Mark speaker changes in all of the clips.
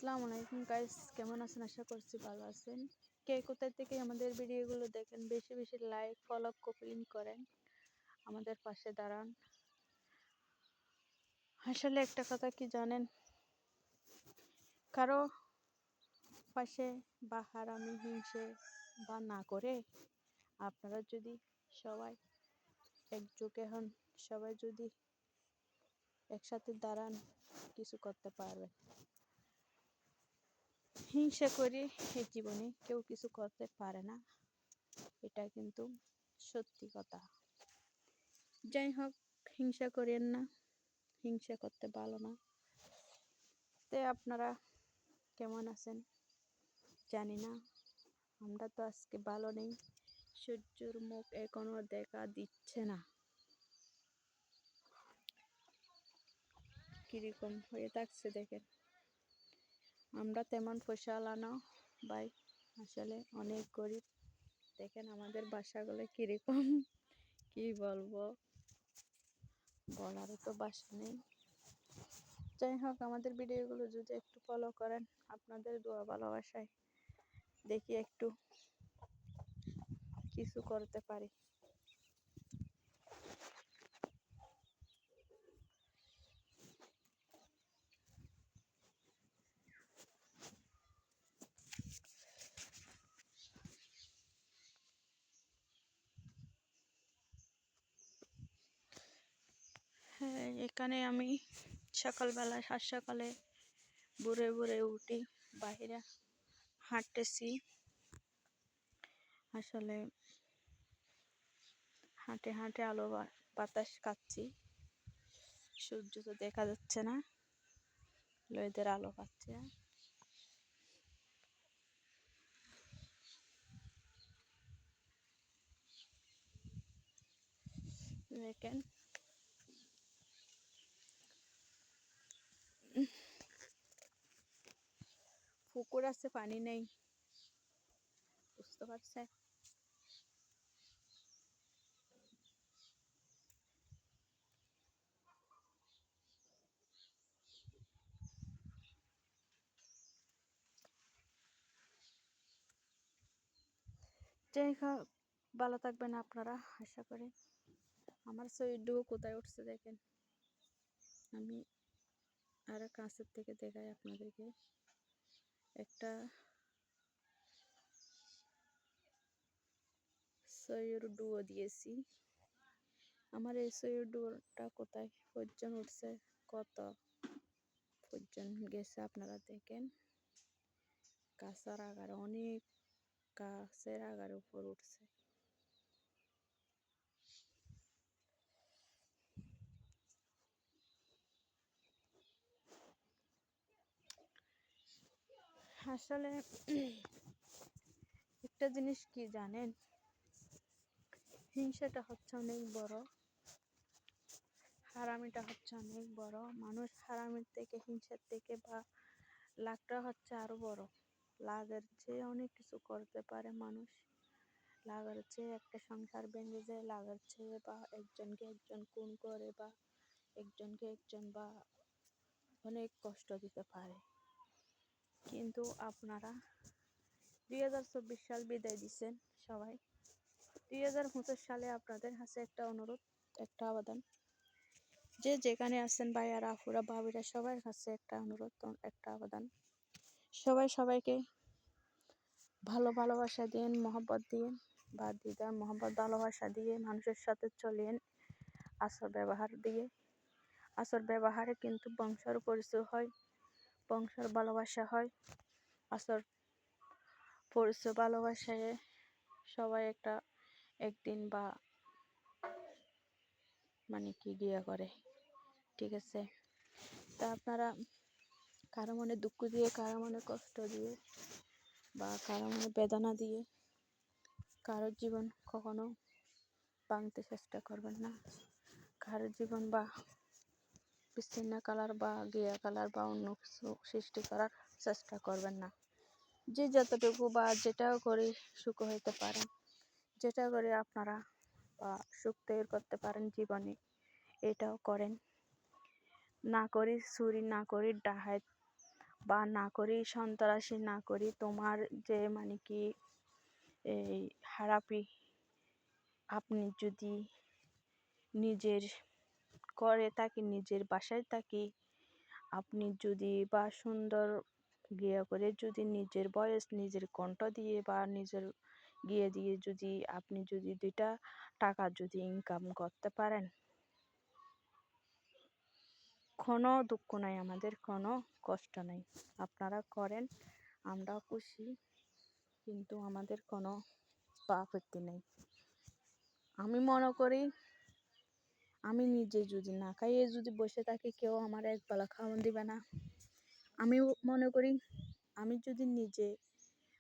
Speaker 1: আসসালামু আলাইকুম গাইস, কেমন আছেন? আশা করছি ভালো আছেন। কে কোথায় থেকে আমাদের ভিডিওগুলো দেখেন, বেশি বেশি লাইক, ফলো, কপিং করেন, আমাদের পাশে দাঁড়ান। আসলে একটা কথা কি জানেন, কারো পাশে বা হারামি হিংসে বা না করে আপনারা যদি সবাই একযোগে হন, সবাই যদি একসাথে দাঁড়ান, কিছু করতে পারবেন। হিংসা করে এই জীবনে কেউ কিছু করতে পারে না, এটা কিন্তু সত্যি কথা। যাই হোক, হিংসা করেন না, হিংসা করতে ভালো না। তে আপনারা কেমন আছেন জানি না, আমরা তো আজকে ভালো নেই। সূর্যের মুখ এখনো দেখা দিচ্ছে না, কিরকম হয়ে থাকছে দেখেন। আমরা তেমন পয়সাওয়ালা ভাই, আসলে অনেক গরিব। দেখেন আমাদের বাসাগুলো কিরকম, কি বলবো, বলারও তো বাসা নেই। যাই হোক, আমাদের ভিডিওগুলো যদি একটু ফলো করেন, আপনাদের দোয়া ভালোবাসায় দেখি একটু কিছু করতে পারি। হ্যাঁ, এখানে আমি সকালবেলা সাত সকালে ভোরে ভোরে উঠি, বাইরে হাঁটতেছি। আসলে হাঁটে হাঁটে আলো বাতাস খাচ্ছি। সূর্য তো দেখা যাচ্ছে না, লোদের আলো পাচ্ছে। দেখেন পুকুর আছে, পানি নেই, বুঝতে পারছে। যাই হোক, ভালো থাকবেন আপনারা, আশা করি। আমার শরীরটুকু কোথায় উঠছে দেখেন, আমি আর কাছের থেকে দেখাই আপনাদেরকে। একটা সয়ুর ডুয়ো দিয়েছি। আমার এই সয়ুর ডুয়োটা কোথায় পর্যন্ত উঠছে, কত পর্যন্ত গেছে আপনারা দেখেন। গাছের আগার, অনেক গাছের আগার উপর উঠছে। আসলে একটা জিনিস কি জানেন, হিংসাটা হচ্ছে অনেক বড়, হারামিটা হচ্ছে অনেক বড়। মানুষ হারামির থেকে, হিংসার থেকে বা লাখটা হচ্ছে আরো বড়। লাখের চেয়ে অনেক কিছু করতে পারে মানুষ। লাখের চেয়ে একটা সংসার ভেঙে যায়, লাখের চেয়ে বা একজনকে একজন খুন করে বা একজনকে একজন বা অনেক কষ্ট দিতে পারে। কিন্তু আপনারা 2024 সাল বিদায় দিচ্ছেন সবাই। 2025 সালে আপনাদের কাছে একটা অনুরোধ, একটা আবেদন, যে যেখানে আছেন ভাইয়ারা, আপুরা, ভাবিরা, সবার কাছে একটা অনুরোধ, একটা আবেদন, সবাই সবাইকে ভালোবাসা দিন, মহব্বত দিন, বা দিদার মহব্বত ভালোবাসা দিয়ে মানুষের সাথে চলেন। আচার ব্যবহার দিয়ে, আচার ব্যবহারে কিন্তু বংশের পরিচয় হয়, বংশের ভালোবাসা হয়। আচার পরিচয় ভালোবাসায় সবাই একটা একদিন বা মানে কি গিয়া করে, ঠিক আছে। তা আপনারা কারো মনে দুঃখ দিয়ে, কারো মনে কষ্ট দিয়ে বা কারো মনে বেদনা দিয়ে কারোর জীবন কখনো ভাঙতে চেষ্টা করবেন না। কারোর জীবন বা বিচ্ছিন্ন কালার বা গিয়া কালার বা অন্য কিছু সৃষ্টি করার চেষ্টা করবেন না। যে যতটুকু বা যেটাও করে সুখ হইতে পারেন, যেটা করে আপনারা বা সুখ তৈরি করতে পারেন জীবনে, এটাও করেন। না করি চুরি, না করি ডাহাত, বা না করি, সন্ত্রাসী না করি, তোমার যে মানে কি এই হারাপি আপনি যদি নিজের করে থাকি, নিজের বাসায় থাকি, আপনি যদি বা সুন্দর করে যদি নিজের ভয়েস, নিজের কণ্ঠ দিয়ে বা নিজের দিয়ে যদি আপনি যদি 2টা টাকা যদি ইনকাম করতে পারেন, কোনো দুঃখ নাই, আমাদের কোনো কষ্ট নাই। আপনারা করেন, আমরাও খুশি, কিন্তু আমাদের কোনো আপত্তি নেই। আমি মনে করি আমি নিজে যদি না খাইয়ে যদি বসে থাকি, কেউ আমার একবেলা খাওয়ান দিবে না। আমি মনে করি আমি যদি নিজে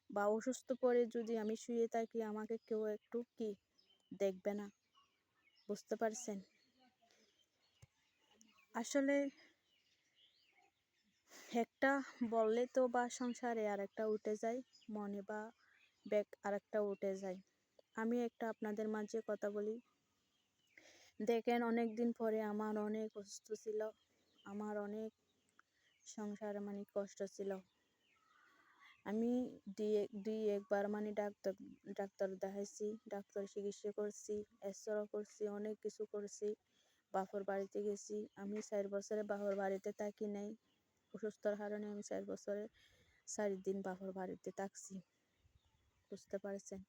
Speaker 1: বা অসুস্থ পড়ে যদি আমি শুয়ে থাকি, আমাকে কেউ একটু কি দেখবে না, বুঝতে পারছেন? আসলে একটা বললে তো বা সংসারে আরেকটা উঠে যায়, মনে বা ব্যাগ আরেকটা উঠে যায়। আমি একটা আপনাদের মাঝে কথা বলি। দেখেন, অনেক দিন পরে আমার অনেক অসুস্থ ছিল, আমার অনেক সংসারে মানে কষ্ট ছিল। আমি একবার মানে ডাক্তার দেখাইছি, ডাক্তার চিকিৎসা করছি, এক্সরে করছি, অনেক কিছু করছি। বাপর বাড়িতে গেছি, আমি 4 বছরে বাপর বাড়িতে থাকি নাই। অসুস্থর কারণে আমি 4 বছরে 4 দিন বাপর বাড়িতে থাকছি, বুঝতে পারছেন?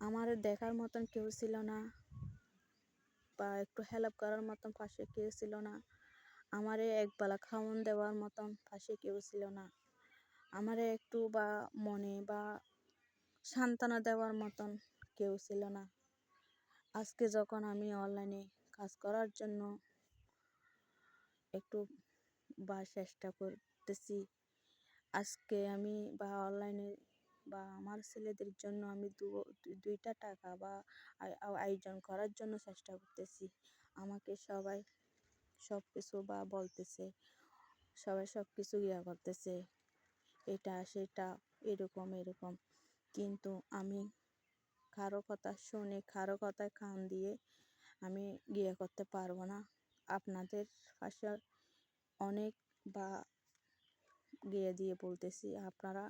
Speaker 1: আমার দেখার মতন কেউ ছিল না, বা একটু হেল্প করার মতন পাশে কেউ ছিল না। আমারে একবেলা খাওয়ান দেওয়ার মতন পাশে কেউ ছিল না। আমারে একটু বা মনে বা সান্ত্বনা দেওয়ার মতন কেউ ছিল না। আজকে যখন আমি অনলাইনে কাজ করার জন্য একটু বা চেষ্টা করতেছি, আজকে আমি বা অনলাইনে বা আমার ছেলেদের জন্য আমি 2টা টাকা বা আয়োজন করার জন্য চেষ্টা করতেছি। আমাকে সবাই সব কিছু বা বলতেছে, সবাই সব কিছু করতেছে, এটা সেটা, এরকম, কিন্তু আমি কারো কথা শুনে, কারো কথায় কান দিয়ে আমি করতে পারবো না। আপনাদের পাশে অনেক বা দিয়ে বলতেছি, আপনারা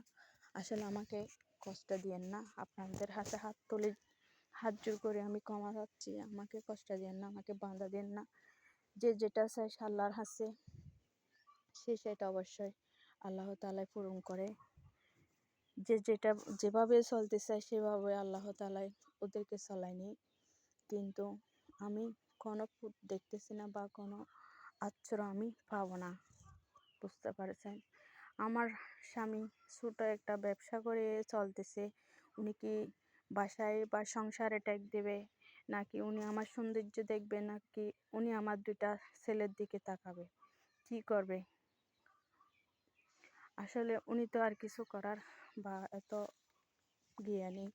Speaker 1: আসলে আমাকে কষ্ট দিয়েন না। আপনাদের হাতে হাত তুলে হাত জোর করে আমি ক্ষমা চাচ্ছি, আমাকে কষ্ট দিয়েন না, আমাকে বাধা দেন না। যে যেটা চাই আল্লাহর হাতে, সেটা অবশ্যই আল্লাহ তাআলাই পূরণ করে। যে যেটা যেভাবে চলতে চায় সেভাবে আল্লাহ তাআলাই ওদেরকে চালায়নি। কিন্তু আমি কোনো দেখতেছি না বা কোনো আশ্রয় আমি পাবো না, বুঝতে পারছেন? আমার স্বামী ছোট একটা ব্যবসা করে চলতেছে। উনি কি বাসায় বা সংসারে ট্যাক্স দেবে, নাকি উনি আমার সৌন্দর্য দেখবে, নাকি উনি আমার 2টা ছেলের দিকে তাকাবে? কি করবে? আসলে উনি তো আর কিছু করার বা এত নেই।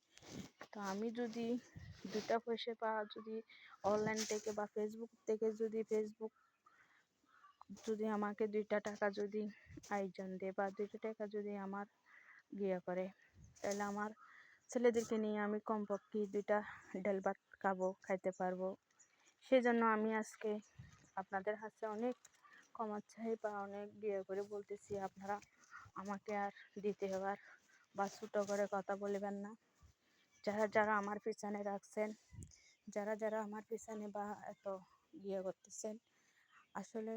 Speaker 1: তো আমি যদি 2টা পয়সা বা যদি অনলাইন থেকে বা ফেসবুক থেকে যদি আমাকে 2টা টাকা যদি আয়োজন দেয় বা 2টা টাকা যদি আমার করে, তাহলে আমার ছেলেদেরকে নিয়ে আমি কমপক্ষে 2টা ডাল ভাত খাইতে পারবো। সেজন্য আমি আজকে আপনাদের হাতে অনেক ক্ষমা চাই বা অনেক করে বলতেছি, আপনারা আমাকে আর দিতে হবার বা ছোট করে কথা বলবেন না। যারা আমার পিছনে রাখছেন, যারা আমার পিছনে বা এত করতেছেন, আসলে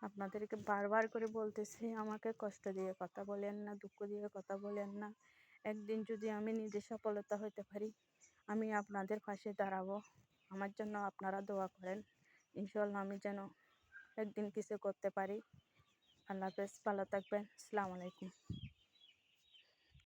Speaker 1: আপনাদেরকে বারবার করে বলতেছি, আমাকে কষ্ট দিয়ে কথা বলেন না, দুঃখ দিয়ে কথা বলেন না। একদিন যদি আমি নিজে সফলতা হতে পারি, আমি আপনাদের পাশে দাঁড়াবো। আমার জন্য আপনারা দোয়া করেন, ইনশাআল্লাহ আমি যেন একদিন কিছু করতে পারি। আল্লাহ হাফেজ, ভালো থাকবেন। আসসালামু আলাইকুম।